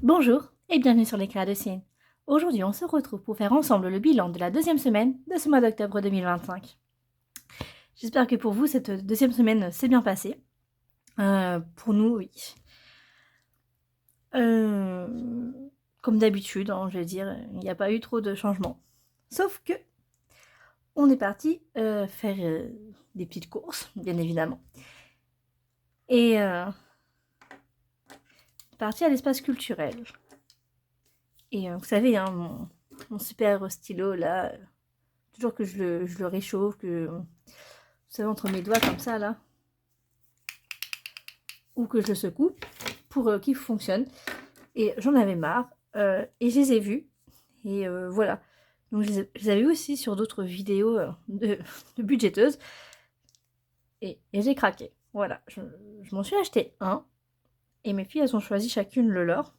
Bonjour et bienvenue sur l'éclat de Cine. Aujourd'hui, on se retrouve pour faire ensemble le bilan de la deuxième semaine de ce mois d'octobre 2025. J'espère que pour vous, cette deuxième semaine s'est bien passée. Pour nous, oui. Comme d'habitude, hein, je veux dire, il n'y a pas eu trop de changements. Sauf que on est parti faire des petites courses, bien évidemment. Et parti à l'espace culturel. Et vous savez, hein, mon super stylo là, toujours que je le réchauffe, que vous savez, entre mes doigts comme ça là, ou que je le secoue pour qu'il fonctionne. Et j'en avais marre. Et je les ai vus. Et voilà. Donc je les avais vus aussi sur d'autres vidéos de budgéteuses. Et j'ai craqué. Voilà. Je m'en suis acheté un. Et mes filles, elles ont choisi chacune le leur.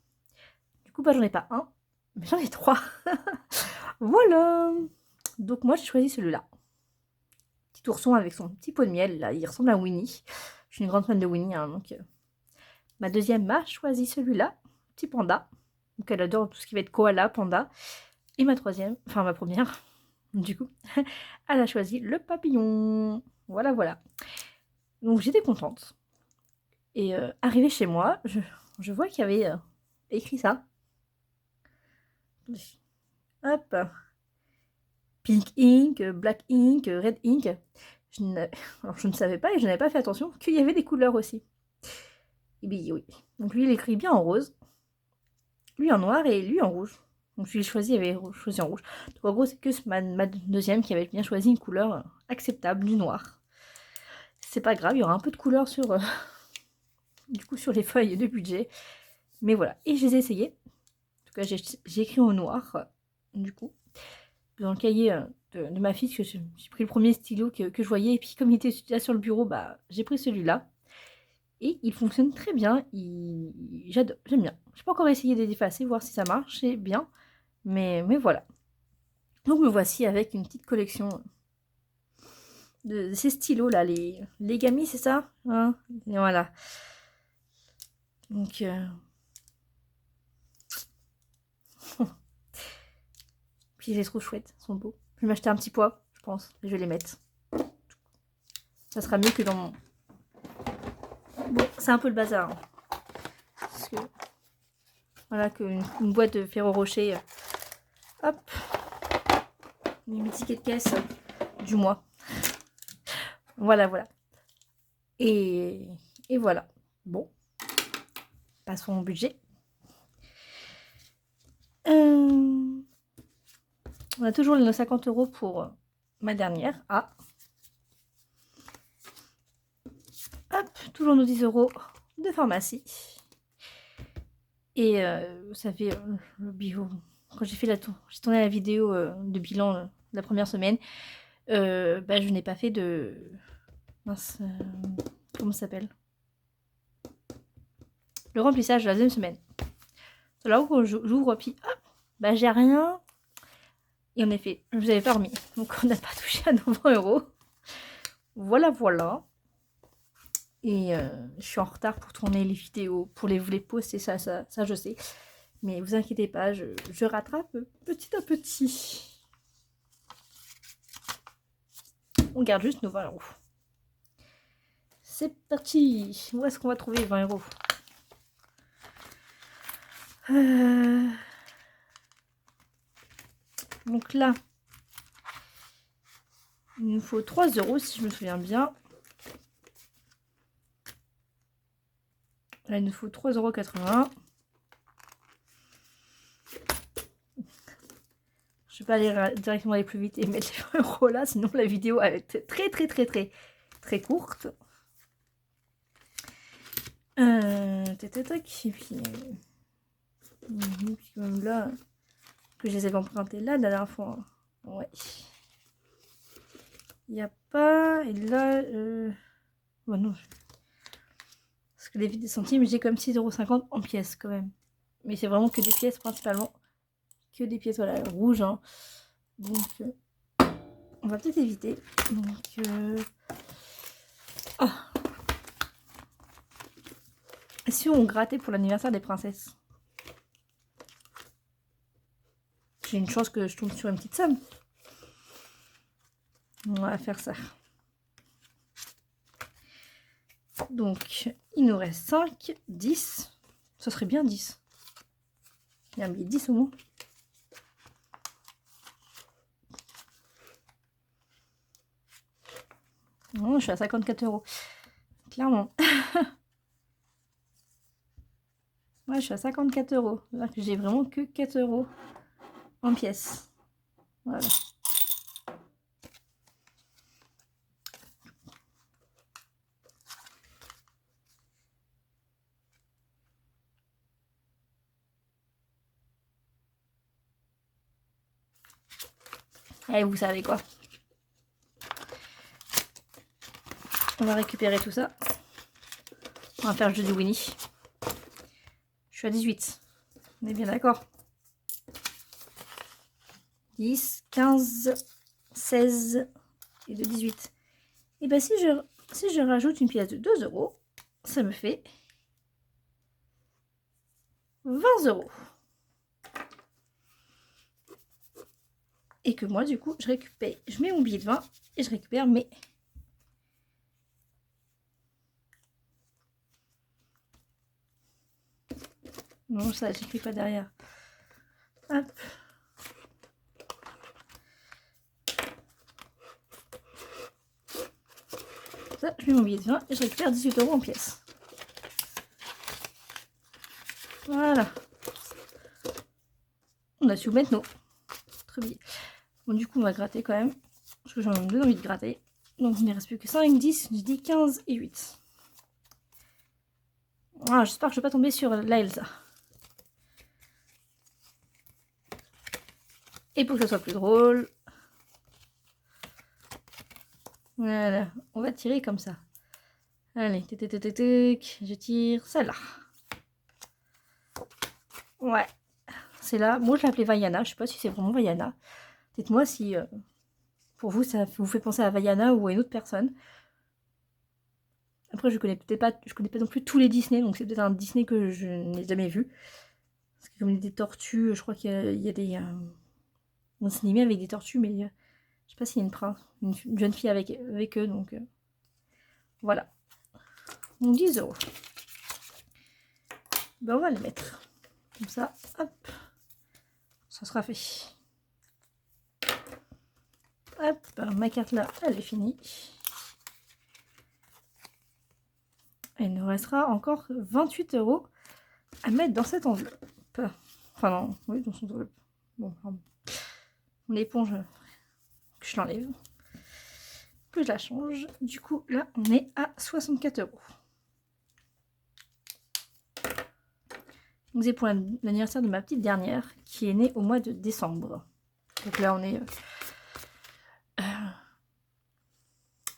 Du coup, bah, j'en ai pas un, mais j'en ai trois. Voilà. Donc moi, j'ai choisi celui-là. Petit ourson avec son petit pot de miel. Là, il ressemble à Winnie. Je suis une grande fan de Winnie, hein, donc... Ma deuxième m'a choisi celui-là, petit panda. Donc elle adore tout ce qui va être koala, panda. Et ma troisième, enfin ma première, du coup, elle a choisi le papillon. Voilà, voilà. Donc j'étais contente. Et arrivée chez moi, je vois qu'il y avait écrit ça. Hop. Pink ink, black ink, red ink. Alors je ne savais pas et je n'avais pas fait attention qu'il y avait des couleurs aussi. Et bien oui. Donc lui il écrit bien en rose. Lui en noir et lui en rouge. Donc je l'ai choisi, il avait choisi en rouge. Donc en gros, c'est que ma deuxième qui avait bien choisi une couleur acceptable, du noir. C'est pas grave, il y aura un peu de couleur sur, du coup, sur les feuilles de budget. Mais voilà, et je les ai essayés. En tout cas, j'ai écrit au noir, du coup, dans le cahier de ma fille, que j'ai pris le premier stylo que je voyais. Et puis comme il était là sur le bureau, bah, j'ai pris celui-là. Et il fonctionne très bien, j'adore, j'aime bien. Je n'ai pas encore essayé de les effacer, voir si ça marche, c'est bien. Mais voilà. Donc me voici avec une petite collection de ces stylos là, les gamis, c'est ça, hein, et voilà. Donc puis je les trouve chouettes, ils sont beaux. Je vais m'acheter un petit poids, je pense, et je vais les mettre. Ça sera mieux que dans mon... Bon, c'est un peu le bazar, hein, parce que voilà, qu'une boîte de Ferrero Rocher, hop, une ticket de caisse du mois. Voilà, voilà. Et voilà. Bon, passons au budget. On a toujours les 50 € pour ma dernière. Ah. Hop, toujours nos 10 € de pharmacie. Et ça fait le bio. Quand j'ai tourné la vidéo de bilan la première semaine, bah, je n'ai pas fait de... Mince, comment ça s'appelle? Le remplissage de la deuxième semaine. C'est là où j'ouvre, puis hop, bah j'ai rien. Et en effet, je vous avais pas remis. Donc on n'a pas touché à nos 20 €. Voilà, voilà. Et je suis en retard pour tourner les vidéos, pour vous les poster, ça je sais. Mais vous inquiétez pas, je rattrape petit à petit. On garde juste nos 20 €. C'est parti. Où est-ce qu'on va trouver 20 €? Donc là, il nous faut 3 € si je me souviens bien. Là, il nous faut 3,80 €. Je vais pas aller directement aller plus vite et mettre les 20 € là, sinon la vidéo va être très courte. Et puis même là, que je les avais empruntés là la dernière fois. Ouais. Il n'y a pas. Et là, bon, non. Parce que les vides des centimes, j'ai comme 6,50 € en pièces quand même. Mais c'est vraiment que des pièces principalement. Que des pièces, voilà, rouges. Hein. Donc, on va peut-être éviter. Donc, ah. Si on grattait pour l'anniversaire des princesses? J'ai une chance que je tombe sur une petite somme. On va faire ça. Donc, il nous reste 5, 10. Ça serait bien 10. Il y a un billet 10 au moins. Non, je suis à 54 €. Clairement. Ouais, je suis à 54 €. J'ai vraiment que 4 € en pièces. Voilà. Et vous savez quoi? On va récupérer tout ça. On va faire le jeu du Winnie. Je suis à 18. On est bien d'accord? 10, 15, 16 et de 18. Et bien si je rajoute une pièce de 2 €, ça me fait 20 €. Et que moi du coup je récupère, je mets mon billet de 20 et je récupère mes... Non, ça j'écris pas derrière. Hop. Ça, je mets mon billet de 20 et je récupère 18 € en pièces. Voilà. On a su mettre nos très bien. Bon, du coup, on va gratter quand même. Parce que j'en ai envie de gratter. Donc, il ne reste plus que 5, 10, je dis 15 et 8. Ah, j'espère que je ne vais pas tomber sur la Elsa. Et pour que ça soit plus drôle, voilà, on va tirer comme ça. Allez, je tire celle-là. Ouais, c'est là. Moi, je l'appelais Vaiana. Je sais pas si c'est vraiment Vaiana. Dites-moi si pour vous, ça vous fait penser à Vaiana ou à une autre personne. Après, je connais pas non plus tous les Disney, donc c'est peut-être un Disney que je n'ai jamais vu. Parce que comme il y a des tortues, je crois qu'il y a des un cinéma avec des tortues, mais je sais pas s'il y a une jeune fille avec eux, donc voilà. Donc 10 €. Ben, on va le mettre. Comme ça, hop, ça sera fait. Hop, ma carte là, elle est finie. Et il nous restera encore 28 € à mettre dans cette enveloppe. Enfin non, oui, dans son enveloppe. Bon, mon éponge, que je l'enlève. Plus je la change. Du coup, là, on est à 64 €. Donc c'est pour l'anniversaire de ma petite dernière, qui est née au mois de décembre. Donc là, on est...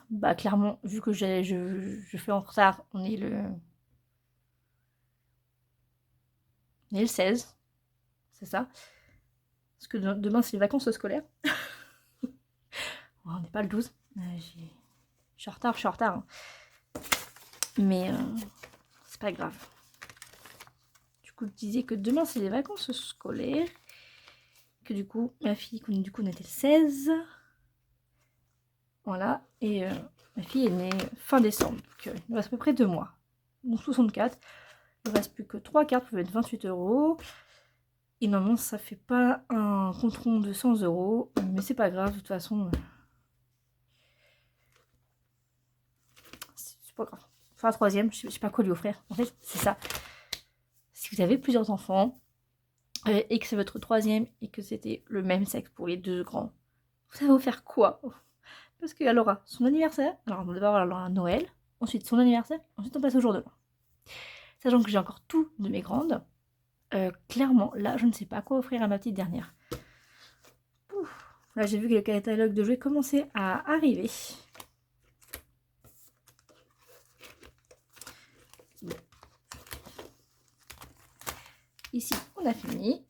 bah clairement, vu que je fais en retard, on est le 16. C'est ça. Parce que demain, c'est les vacances scolaires. On n'est pas le 12. Je suis en retard. Hein. Mais c'est pas grave. Du coup, je disais que demain, c'est les vacances scolaires. Que du coup, ma fille, du coup, on était le 16. Voilà. Et ma fille est née fin décembre. Donc, il nous reste à peu près 2 mois. Donc 64. Il ne reste plus que 3 cartes pour mettre 28 €. Et normalement, ça fait pas un compte rond de 100 €. Mais c'est pas grave, de toute façon. C'est pas grave. Enfin, la troisième, je sais pas quoi lui offrir. En fait, c'est ça. Si vous avez plusieurs enfants et que c'est votre troisième et que c'était le même sexe pour les 2 grands, vous savez offrir quoi? Parce qu'elle aura son anniversaire. Alors, d'abord, elle aura un Noël. Ensuite, son anniversaire. Ensuite, on passe au jour de l'an. Sachant que j'ai encore tout de mes grandes. Clairement, là, je ne sais pas quoi offrir à ma petite dernière. Ouf. Là, j'ai vu que le catalogue de jouets commençait à arriver. Bon. Ici, on a fini.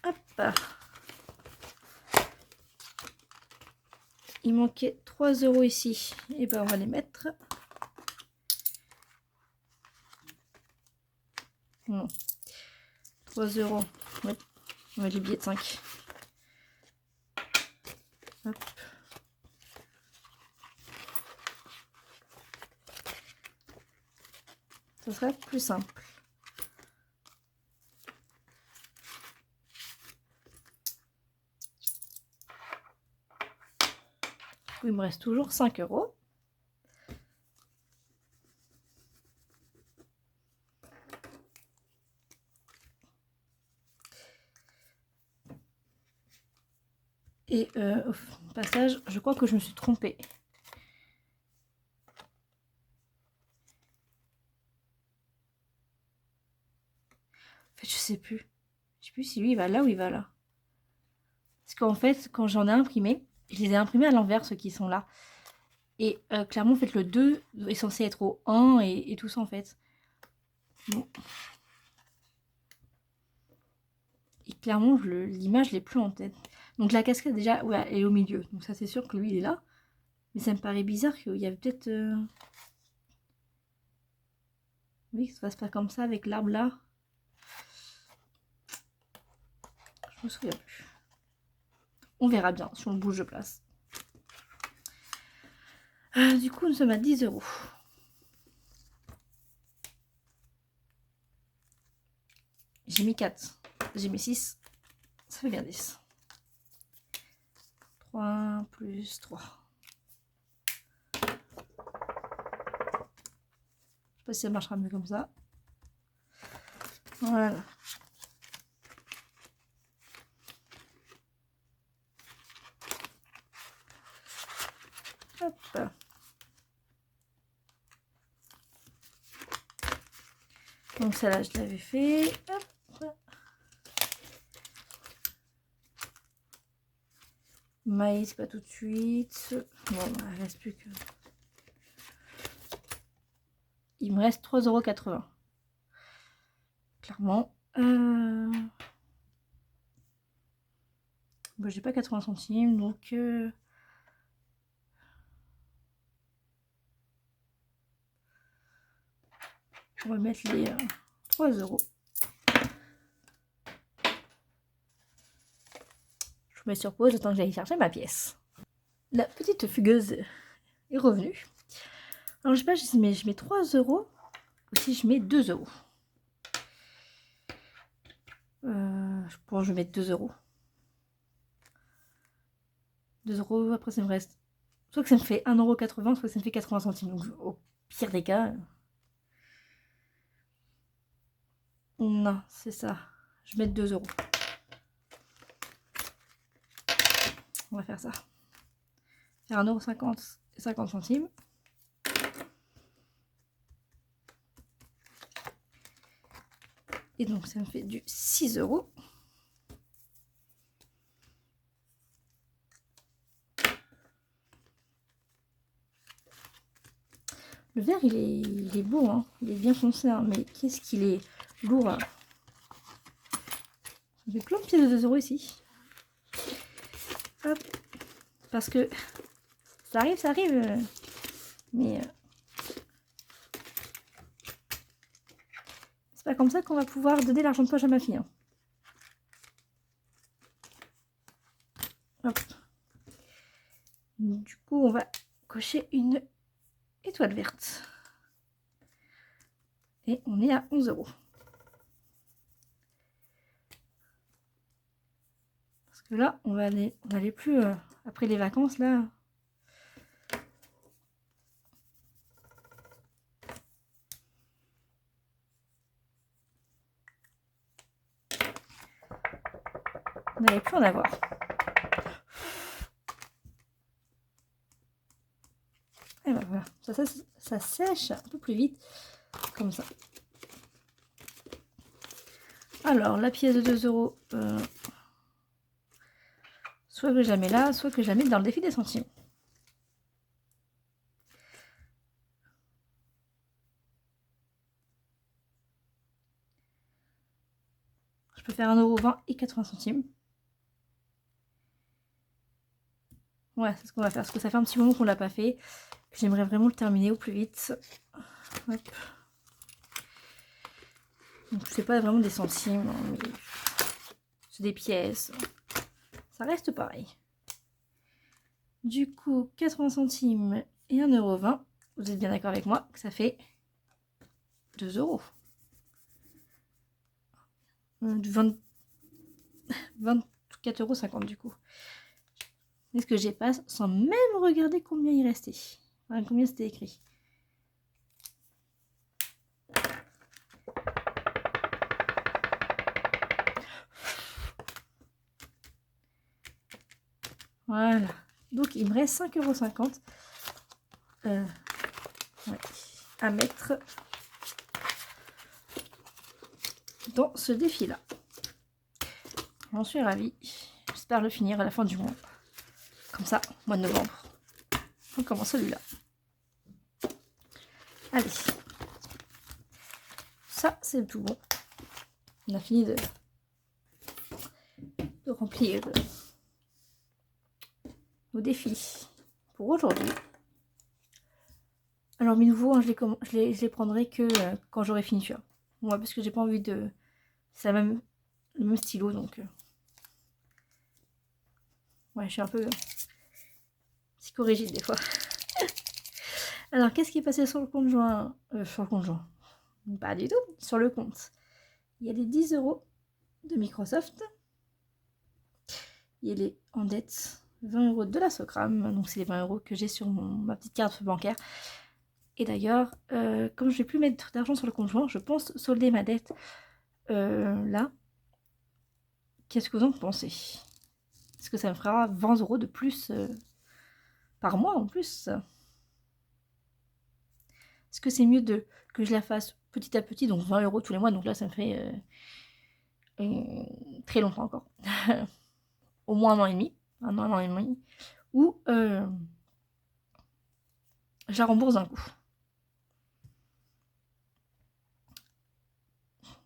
Hop. il manquait 3 € ici. Et ben on va les mettre. Non. 3 €. Ouais. On va les billets de 5. Hop. Ça serait plus simple. Il me reste toujours 5 €. Et au passage, je crois que je me suis trompée. En fait, je sais plus. Je sais plus si lui il va là ou il va là. Parce qu'en fait, quand j'en ai imprimé, je les ai imprimés à l'envers, ceux qui sont là. Et clairement, en fait, le 2 est censé être au 1 et tout ça, en fait. Bon. Et clairement, l'image, je l'ai plus en tête. Donc la cascade, déjà, ouais, elle est au milieu. Donc ça, c'est sûr que lui, il est là. Mais ça me paraît bizarre qu'il y avait peut-être... Oui, que ça se passe pas comme ça avec l'arbre là. Je me souviens plus. On verra bien si on bouge de place. Du coup, nous sommes à 10 €. J'ai mis 4. J'ai mis 6. Ça fait bien 10. 3 plus 3. Je sais pas si ça marchera mieux comme ça. Voilà. Hop. Donc celle-là, je l'avais fait. Hop. Maïs, pas tout de suite. Bon, il reste plus que... Il me reste 3,80 €. Clairement. Bon, j'ai pas 80 centimes, donc... On va mettre les 3 €. Je mets sur pause, j'attends que j'aille chercher ma pièce. La petite fugueuse est revenue. Alors je sais pas si je mets 3 € ou si je mets 2 €. Je pense que je vais mettre 2 €. 2 €, après ça me reste... Soit que ça me fait 1,80 €, soit que ça me fait 80 centimes. Donc au pire des cas... Non, c'est ça. Je vais mettre 2 €. On va faire ça. Faire 1,50 € et 50 centimes. Et donc ça me fait du 6 €. Le verre, il est beau, hein. Il est bien foncé, hein. Mais qu'est-ce qu'il est lourd. Hein. J'ai plein de pièces de 2 € ici. Hop. Parce que ça arrive. Mais c'est pas comme ça qu'on va pouvoir donner l'argent de poche à ma fille. Hein. Hop. Du coup, on va cocher une étoile verte. Et on est à 11 €. Parce que là, on n'allait plus après les vacances là. On n'allait plus en avoir. Et ben voilà, ça sèche un peu plus vite, comme ça. Alors, la pièce de 2 €, soit que je la mets là, soit que je la mets dans le défi des centimes. Je peux faire 1,20 € et 80 centimes. Ouais, c'est ce qu'on va faire, parce que ça fait un petit moment qu'on l'a pas fait. J'aimerais vraiment le terminer au plus vite. Hop. Donc c'est pas vraiment des centimes, hein, mais c'est des pièces. Ça reste pareil. Du coup, 80 centimes et 1,20 €. Vous êtes bien d'accord avec moi que ça fait 2 €. 24,50 € du coup. Est-ce que j'ai pas sans même regarder combien il restait, enfin, combien c'était écrit. Voilà. Donc il me reste 5,50 € ouais, à mettre dans ce défi-là. J'en suis ravie. J'espère le finir à la fin du mois. Comme ça, mois de novembre. On commence celui-là. Allez. Ça, c'est tout bon. On a fini de remplir nos défis pour aujourd'hui. Alors mes nouveaux, hein, je les prendrai que quand j'aurai fini, tu vois. Moi, parce que j'ai pas envie de... C'est le même stylo, donc... Ouais, je suis un peu psychorigide des fois. Alors, qu'est-ce qui est passé sur le compte joint? Sur le compte joint. Pas du tout. Sur le compte. Il y a les 10 € de Microsoft. Il y a les en dette 20 € de la Socram. Donc, c'est les 20 € que j'ai sur ma petite carte bancaire. Et d'ailleurs, comme je vais plus mettre d'argent sur le compte joint, je pense solder ma dette là. Qu'est-ce que vous en pensez? Est-ce que ça me fera 20 € de plus par mois en plus? Est-ce que c'est mieux que je la fasse petit à petit, donc 20 € tous les mois, donc là ça me fait très longtemps encore, au moins 1 an et demi, un an et demi, ou je la rembourse d'un coup.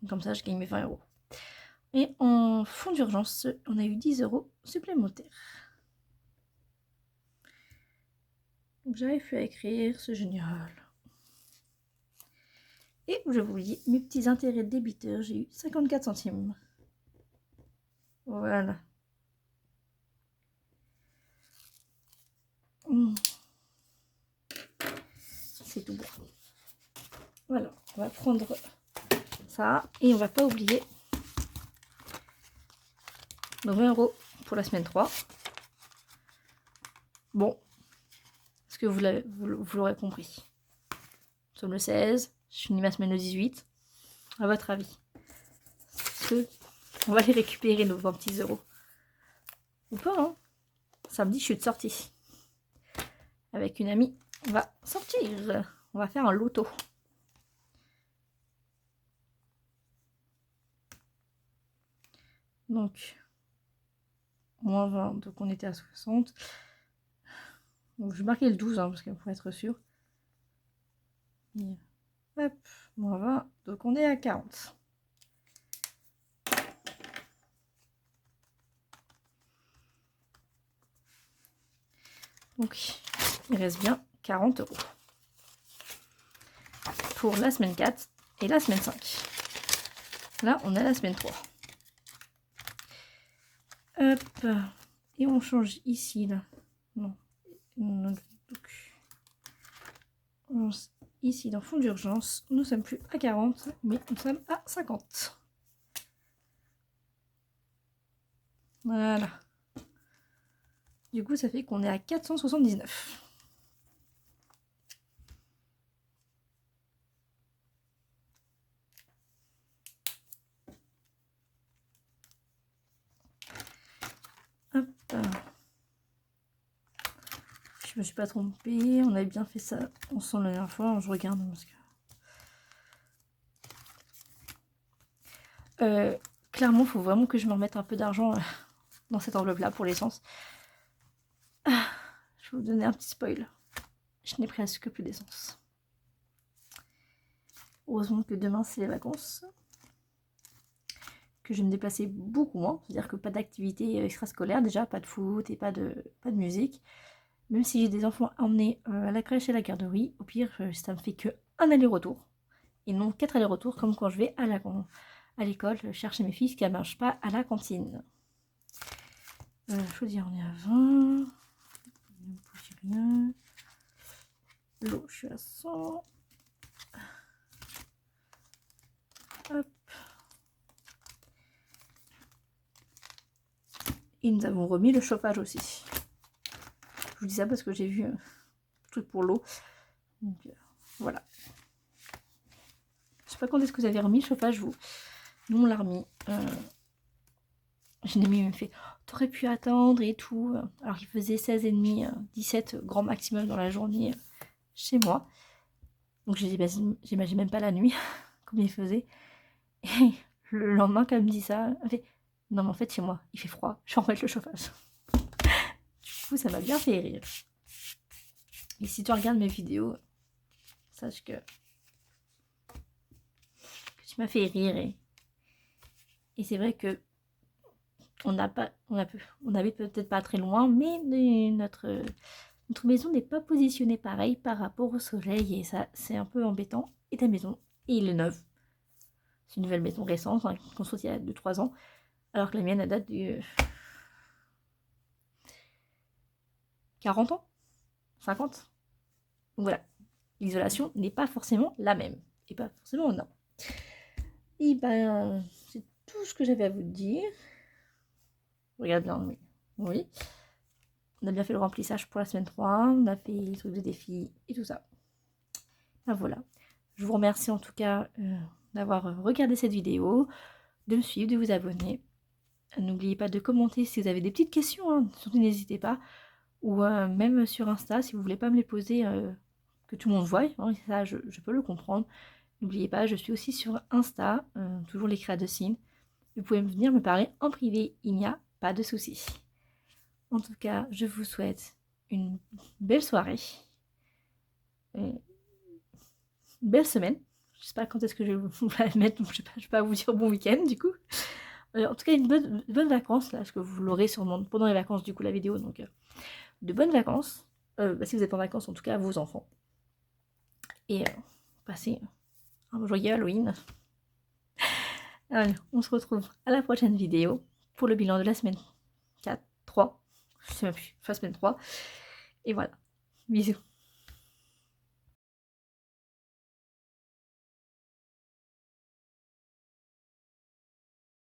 Comme ça, je gagne mes 20 €. Et en fonds d'urgence, on a eu 10 € supplémentaires. Donc j'arrive plus à écrire, c'est génial. Et je vous dis, mes petits intérêts débiteurs, j'ai eu 54 centimes. Voilà. C'est tout bon. Voilà, on va prendre ça et on va pas oublier nos 20 € pour la semaine 3. Bon, est-ce que vous l'aurez compris? Nous sommes le 16, je finis ma semaine le 18. À votre avis, est-ce que on va les récupérer nos 20 petits euros? Ou pas, hein? Samedi, je suis de sortie. Avec une amie, on va sortir. On va faire un loto. Donc, moins 20, donc on était à 60. Donc, je vais marquer le 12, hein, parce qu'il faut être sûr. Et hop, moins 20, donc on est à 40. Donc, il reste bien 40 € pour la semaine 4 et la semaine 5. Là, on a la semaine 3. Hop, et on change ici, là. Non. Donc, ici, dans fond d'urgence, nous sommes plus à 40, mais nous sommes à 50. Voilà. Du coup, ça fait qu'on est à 479. Hop. Je me suis pas trompée. On avait bien fait ça ensemble la dernière fois. Je regarde parce que... clairement, il faut vraiment que je me remette un peu d'argent dans cette enveloppe-là pour l'essence. Je vais vous donner un petit spoil. Je n'ai presque plus d'essence. Heureusement que demain, c'est les vacances. que je vais me déplacer beaucoup moins, c'est-à-dire que pas d'activité extrascolaire déjà, pas de foot et pas de musique. Même si j'ai des enfants à emmener à la crèche et à la garderie, au pire, ça me fait que un aller-retour. Et non 4 allers-retours, comme quand je vais à l'école chercher mes filles qui ne mangent pas à la cantine. Chaudière, on est à 20. Ne bougez rien. L'eau, je suis à 100. Hop. Et nous avons remis le chauffage aussi. Je vous dis ça parce que j'ai vu un truc pour l'eau. Donc voilà. Je sais pas quand est-ce que vous avez remis le chauffage, vous. Nous, on l'a remis. J'ai même fait, oh, t'aurais pu attendre et tout. Alors il faisait 16,5, 17 grand maximum dans la journée chez moi. Donc j'ai dit, bah, j'imagine même pas la nuit, comme il faisait. Et le lendemain, quand elle me dit ça, elle fait, non mais en fait chez moi, il fait froid, je vais remettre le chauffage. Du coup, ça m'a bien fait rire. Et si tu regardes mes vidéos, sache que tu m'as fait rire. Et c'est vrai que on habite peut-être pas très loin, mais notre maison n'est pas positionnée pareil par rapport au soleil. Et ça, c'est un peu embêtant. Et ta maison, et il est neuve. C'est une nouvelle maison récente, hein, construite il y a 2-3 ans. Alors que la mienne, elle date de 40 ans 50. Donc voilà, l'isolation n'est pas forcément la même. Et pas forcément non. Et ben, c'est tout ce que j'avais à vous dire. Regarde bien, oui. Oui. On a bien fait le remplissage pour la semaine 3. On a fait les trucs de défi et tout ça. Ben voilà. Je vous remercie en tout cas d'avoir regardé cette vidéo, de me suivre, de vous abonner. N'oubliez pas de commenter si vous avez des petites questions, hein. Surtout n'hésitez pas. Ou même sur Insta, si vous voulez pas me les poser, que tout le monde voie, hein, ça je peux le comprendre. N'oubliez pas, je suis aussi sur Insta, toujours les créas de signes. Vous pouvez venir me parler en privé, il n'y a pas de souci. En tout cas, je vous souhaite une belle soirée, une belle semaine. Je sais pas quand est-ce que je vais vous la mettre, donc je ne vais pas vous dire bon week-end du coup. En tout cas, une bonne vacances, là, parce que vous l'aurez sûrement pendant les vacances, du coup, la vidéo. Donc, de bonnes vacances. Si vous êtes en vacances, en tout cas, vos enfants. Et passez un joyeux Halloween. Allez, on se retrouve à la prochaine vidéo pour le bilan de la semaine 4, 3. Je sais même plus, enfin, semaine 3. Et voilà. Bisous.